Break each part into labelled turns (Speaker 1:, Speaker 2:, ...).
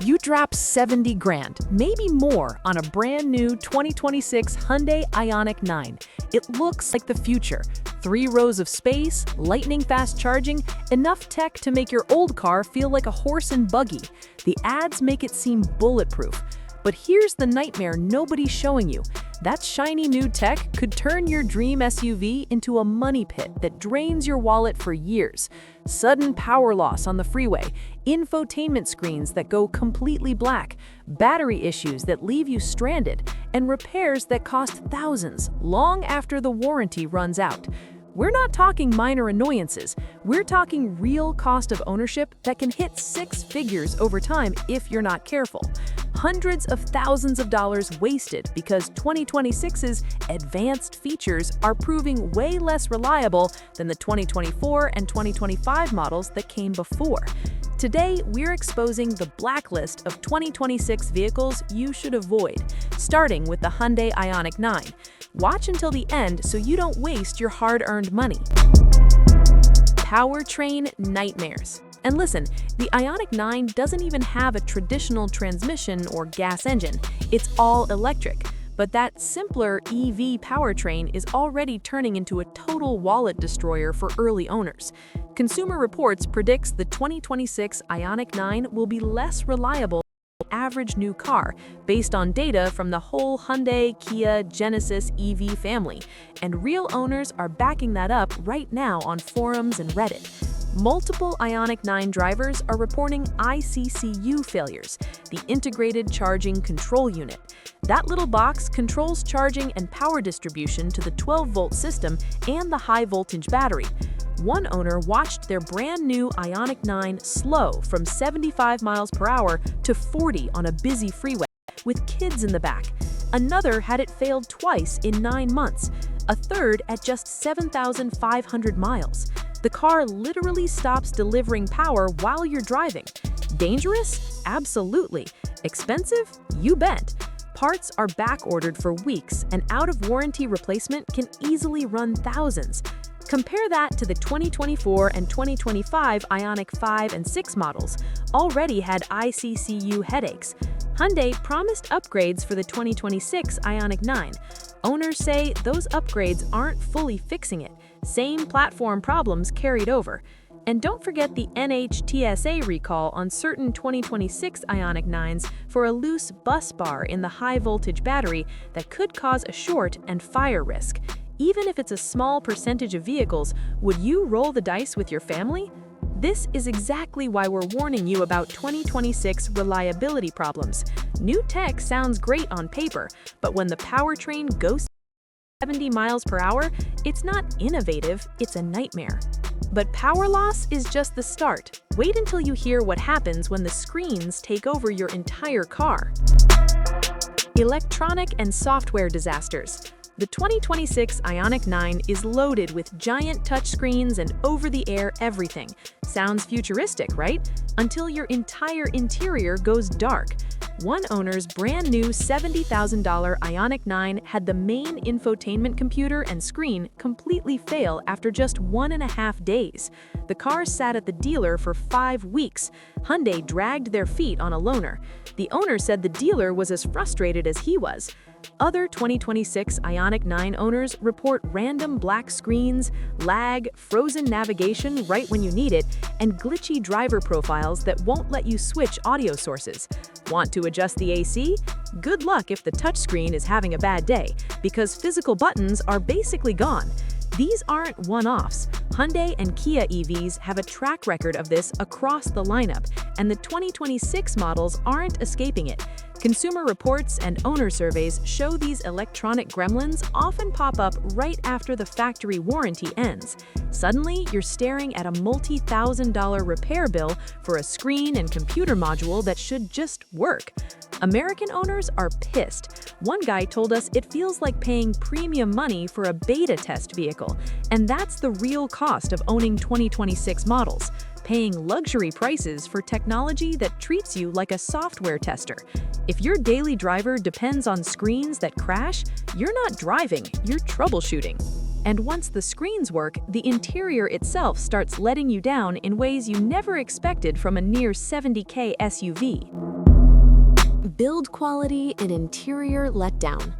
Speaker 1: you drop 70 grand, maybe more, on a brand new 2026 Hyundai Ioniq 9, it looks like the future. 3 rows of space, lightning-fast charging, enough tech to make your old car feel like a horse and buggy. The ads make it seem bulletproof. But here's the nightmare nobody's showing you. That shiny new tech could turn your dream SUV into a money pit that drains your wallet for years. Sudden power loss on the freeway, infotainment screens that go completely black, battery issues that leave you stranded, and repairs that cost thousands long after the warranty runs out. We're not talking minor annoyances. We're talking real cost of ownership that can hit 6 figures over time if you're not careful. Hundreds of thousands of dollars wasted because 2026's advanced features are proving way less reliable than the 2024 and 2025 models that came before. Today, we're exposing the blacklist of 2026 vehicles you should avoid, starting with the Hyundai Ioniq 9. Watch until the end so you don't waste your hard-earned money. Powertrain nightmares. And listen, the Ioniq 9 doesn't even have a traditional transmission or gas engine. It's all electric. But that simpler EV powertrain is already turning into a total wallet destroyer for early owners. Consumer Reports predicts the 2026 Ioniq 9 will be less reliable than the average new car based on data from the whole Hyundai, Kia, Genesis EV family. And real owners are backing that up right now on forums and Reddit. Multiple Ioniq 9 drivers are reporting ICCU failures, the Integrated Charging Control Unit. That little box controls charging and power distribution to the 12-volt system and the high-voltage battery. One owner watched their brand new Ioniq 9 slow from 75 miles per hour to 40 on a busy freeway, with kids in the back. Another had it failed twice in 9 months, a third at just 7,500 miles. The car literally stops delivering power while you're driving. Dangerous? Absolutely. Expensive? You bet. Parts are back-ordered for weeks, and out-of-warranty replacement can easily run thousands. Compare that to the 2024 and 2025 Ioniq 5 and 6 models, already had ICCU headaches. Hyundai promised upgrades for the 2026 Ioniq 9. Owners say those upgrades aren't fully fixing it. Same platform problems carried over. And don't forget the NHTSA recall on certain 2026 Ioniq 9s for a loose bus bar in the high-voltage battery that could cause a short and fire risk. Even if it's a small percentage of vehicles, would you roll the dice with your family? This is exactly why we're warning you about 2026 reliability problems. New tech sounds great on paper, but when the powertrain goes 70 miles per hour, it's not innovative, it's a nightmare. But power loss is just the start. Wait until you hear what happens when the screens take over your entire car. Electronic and software disasters. The 2026 Ioniq 9 is loaded with giant touchscreens and over-the-air everything. Sounds futuristic, right? Until your entire interior goes dark. One owner's brand new $70,000 Ioniq 9 had the main infotainment computer and screen completely fail after just 1.5 days. The car sat at the dealer for 5 weeks. Hyundai dragged their feet on a loaner. The owner said the dealer was as frustrated as he was. Other 2026 Ioniq 9 owners report random black screens, lag, frozen navigation right when you need it, and glitchy driver profiles that won't let you switch audio sources. Want to adjust the AC? Good luck if the touchscreen is having a bad day, because physical buttons are basically gone. These aren't one-offs. Hyundai and Kia EVs have a track record of this across the lineup, and the 2026 models aren't escaping it. Consumer Reports and owner surveys show these electronic gremlins often pop up right after the factory warranty ends. Suddenly, you're staring at a multi-thousand-dollar repair bill for a screen and computer module that should just work. American owners are pissed. One guy told us it feels like paying premium money for a beta test vehicle, and that's the real cost of owning 2026 models. Paying luxury prices for technology that treats you like a software tester. If your daily driver depends on screens that crash, you're not driving, you're troubleshooting. And once the screens work, the interior itself starts letting you down in ways you never expected from a near $70K SUV. Build quality and interior letdown.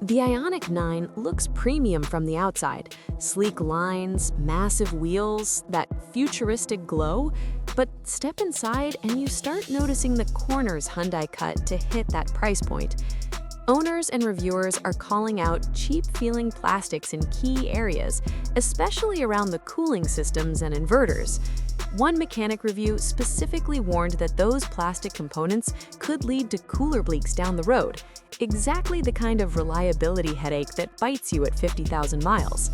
Speaker 1: The Ioniq 9 looks premium from the outside. Sleek lines, massive wheels, that futuristic glow. But step inside and you start noticing the corners Hyundai cut to hit that price point. Owners and reviewers are calling out cheap-feeling plastics in key areas, especially around the cooling systems and inverters. One mechanic review specifically warned that those plastic components could lead to cooler leaks down the road, exactly the kind of reliability headache that bites you at 50,000 miles.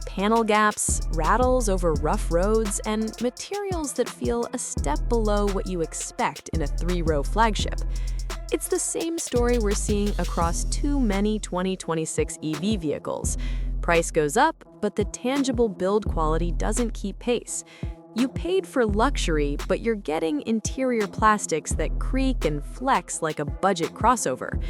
Speaker 1: Panel gaps, rattles over rough roads, and materials that feel a step below what you expect in a 3-row flagship. It's the same story we're seeing across too many 2026 EV vehicles. Price goes up, but the tangible build quality doesn't keep pace. You paid for luxury, but you're getting interior plastics that creak and flex like a budget crossover.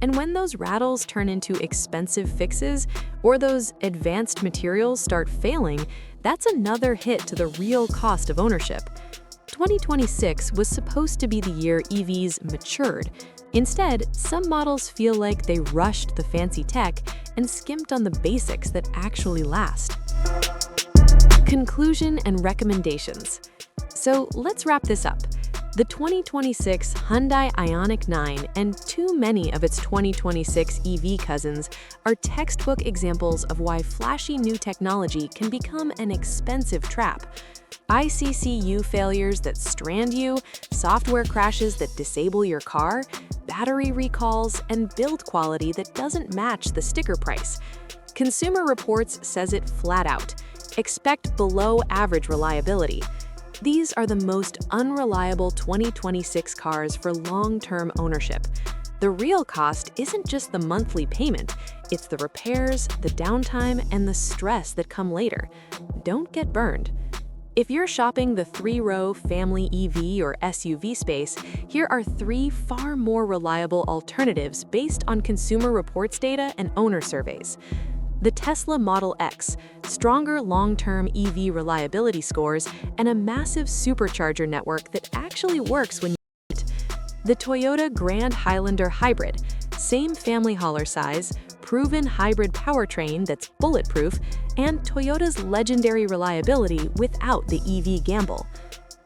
Speaker 1: And when those rattles turn into expensive fixes, or those advanced materials start failing, that's another hit to the real cost of ownership. 2026 was supposed to be the year EVs matured. Instead, some models feel like they rushed the fancy tech and skimped on the basics that actually last. Conclusion and recommendations. So let's wrap this up. The 2026 Hyundai Ioniq 9 and too many of its 2026 EV cousins are textbook examples of why flashy new technology can become an expensive trap. ICCU failures that strand you, software crashes that disable your car, battery recalls, and build quality that doesn't match the sticker price. Consumer Reports says it flat out. Expect below-average reliability. These are the most unreliable 2026 cars for long-term ownership. The real cost isn't just the monthly payment, it's the repairs, the downtime, and the stress that come later. Don't get burned. If you're shopping the 3-row family EV or SUV space, here are 3 far more reliable alternatives based on Consumer Reports data and owner surveys. The Tesla Model X, stronger long-term EV reliability scores, and a massive supercharger network that actually works when you need it. The Toyota Grand Highlander Hybrid, same family hauler size, proven hybrid powertrain that's bulletproof, and Toyota's legendary reliability without the EV gamble.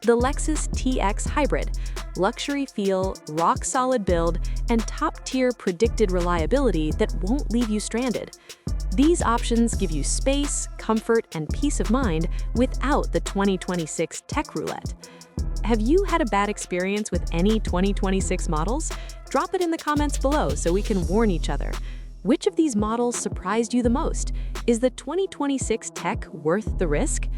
Speaker 1: The Lexus TX Hybrid, luxury feel, rock-solid build, and top-tier predicted reliability that won't leave you stranded. These options give you space, comfort, and peace of mind without the 2026 tech roulette. Have you had a bad experience with any 2026 models? Drop it in the comments below so we can warn each other. Which of these models surprised you the most? Is the 2026 tech worth the risk?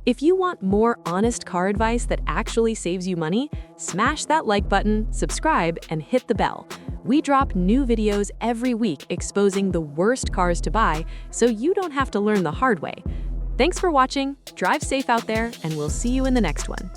Speaker 1: If you want more honest car advice that actually saves you money, smash that like button, subscribe, and hit the bell. We drop new videos every week exposing the worst cars to buy so you don't have to learn the hard way. Thanks for watching, drive safe out there, and we'll see you in the next one.